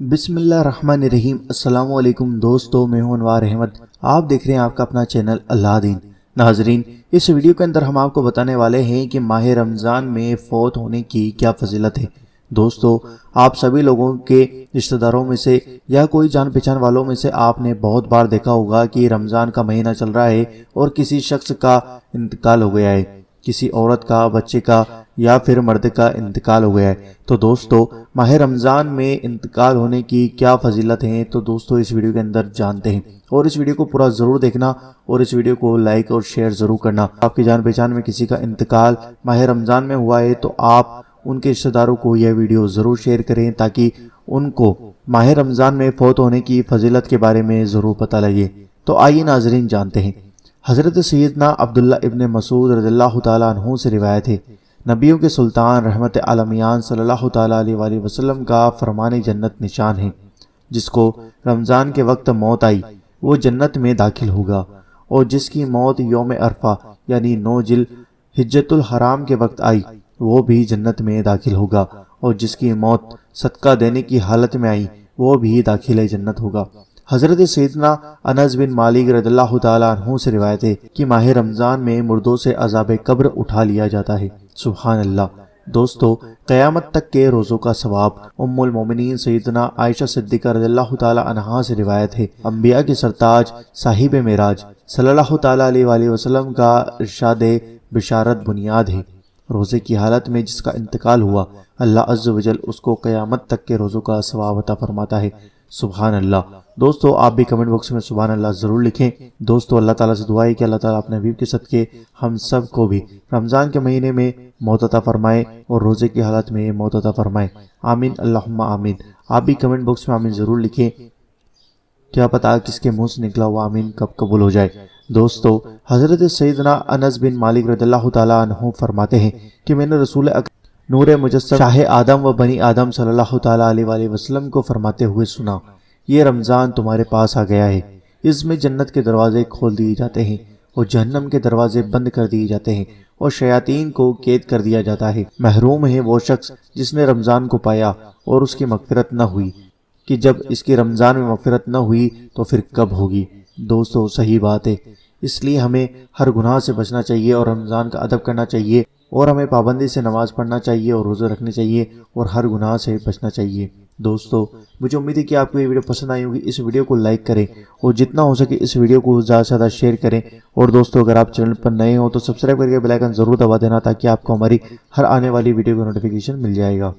بسم اللہ الرحمن الرحیم۔ السلام علیکم دوستو، میں ہوں انوار احمد۔ آپ دیکھ رہے ہیں آپ کا اپنا چینل اللہ دین۔ ناظرین، اس ویڈیو کے اندر ہم آپ کو بتانے والے ہیں کہ ماہ رمضان میں فوت ہونے کی کیا فضیلت ہے۔ دوستو، آپ سبھی لوگوں کے رشتہ داروں میں سے یا کوئی جان پہچان والوں میں سے آپ نے بہت بار دیکھا ہوگا کہ رمضان کا مہینہ چل رہا ہے اور کسی شخص کا انتقال ہو گیا ہے، کسی عورت کا، بچے کا یا پھر مرد کا انتقال ہو گیا ہے۔ تو دوستو، ماہ رمضان میں انتقال ہونے کی کیا فضیلت ہیں، تو دوستو اس ویڈیو کے اندر جانتے ہیں، اور اس ویڈیو کو پورا ضرور دیکھنا اور اس ویڈیو کو لائک اور شیئر ضرور کرنا۔ آپ کی جان پہچان میں کسی کا انتقال ماہ رمضان میں ہوا ہے تو آپ ان کے رشتہ داروں کو یہ ویڈیو ضرور شیئر کریں تاکہ ان کو ماہ رمضان میں فوت ہونے کی فضیلت کے بارے میں ضرور پتہ لگے۔ تو آئیے ناظرین جانتے ہیں۔ حضرت سیدنا عبداللہ ابن مسعود رضی اللہ تعالیٰ عنہ سے روایت ہے، نبیوں کے سلطان رحمت عالمیان صلی اللہ تعالیٰ علیہ وآلہ وسلم کا فرمان جنت نشان ہے، جس کو رمضان کے وقت موت آئی وہ جنت میں داخل ہوگا، اور جس کی موت یوم عرفہ یعنی 9 ذی الحجۃ الحرام کے وقت آئی وہ بھی جنت میں داخل ہوگا، اور جس کی موت صدقہ دینے کی حالت میں آئی وہ بھی داخل جنت ہوگا۔ حضرت سیدنا انس بن مالک رضی اللہ تعالیٰ عنہ سے روایت ہے کہ ماہ رمضان میں مردوں سے عذاب قبر اٹھا لیا جاتا ہے۔ سبحان اللہ۔ دوستو، قیامت تک کے روزوں کا ثواب ام المومنین سیدنا عائشہ صدیقہ رضی اللہ تعالیٰ عنہا سے روایت ہے، انبیاء کے سرتاج صاحب معراج صلی اللہ تعالیٰ علیہ وآلہ وسلم کا ارشاد بشارت بنیاد ہے، روزے کی حالت میں جس کا انتقال ہوا اللہ عز و جل اس کو قیامت تک کے روزوں کا ثواب عطا فرماتا ہے۔ سبحان اللہ۔ دوستو، آپ بھی کمنٹ باکس میں سبحان اللہ ضرور لکھیں۔ دوستو، اللہ تعالیٰ سے دعا ہے کہ اللہ تعالیٰ اپنے حبیب کے صدقے ہم سب کو بھی رمضان کے مہینے میں موت عطا فرمائے اور روزے کی حالت میں موت عطا فرمائے۔ آمین اللہم آمین۔ آپ بھی کمنٹ باکس میں آمین ضرور لکھیں، کیا پتا کس کے منہ سے نکلا ہوا آمین کب قبول ہو جائے۔ دوستو، حضرت سیدنا انس بن مالک رضی اللہ تعالیٰ عنہ فرماتے ہیں کہ میں نے رسول نور مجسم شاہ آدم و بنی آدم صلی اللہ تعالیٰ علیہ وآلہ وسلم کو فرماتے ہوئے سنا، یہ رمضان تمہارے پاس آ گیا ہے، اس میں جنت کے دروازے کھول دیے جاتے ہیں اور جہنم کے دروازے بند کر دیے جاتے ہیں اور شیاطین کو قید کر دیا جاتا ہے۔ محروم ہے وہ شخص جس نے رمضان کو پایا اور اس کی مغفرت نہ ہوئی، کہ جب اس کی رمضان میں مغفرت نہ ہوئی تو پھر کب ہوگی۔ دوستو، صحیح بات ہے، اس لیے ہمیں ہر گناہ سے بچنا چاہیے اور رمضان کا ادب کرنا چاہیے، اور ہمیں پابندی سے نماز پڑھنا چاہیے اور روزے رکھنے چاہیے اور ہر گناہ سے بچنا چاہیے۔ دوستو، مجھے امید ہے کہ آپ کو یہ ویڈیو پسند آئی ہوگی۔ اس ویڈیو کو لائک کریں اور جتنا ہو سکے اس ویڈیو کو زیادہ سے زیادہ شیئر کریں، اور دوستو اگر آپ چینل پر نئے ہو تو سبسکرائب کر کے بیل آئیکن ضرور دبا دینا تاکہ آپ کو ہماری ہر آنے والی ویڈیو کا نوٹیفیکیشن مل جائے گا۔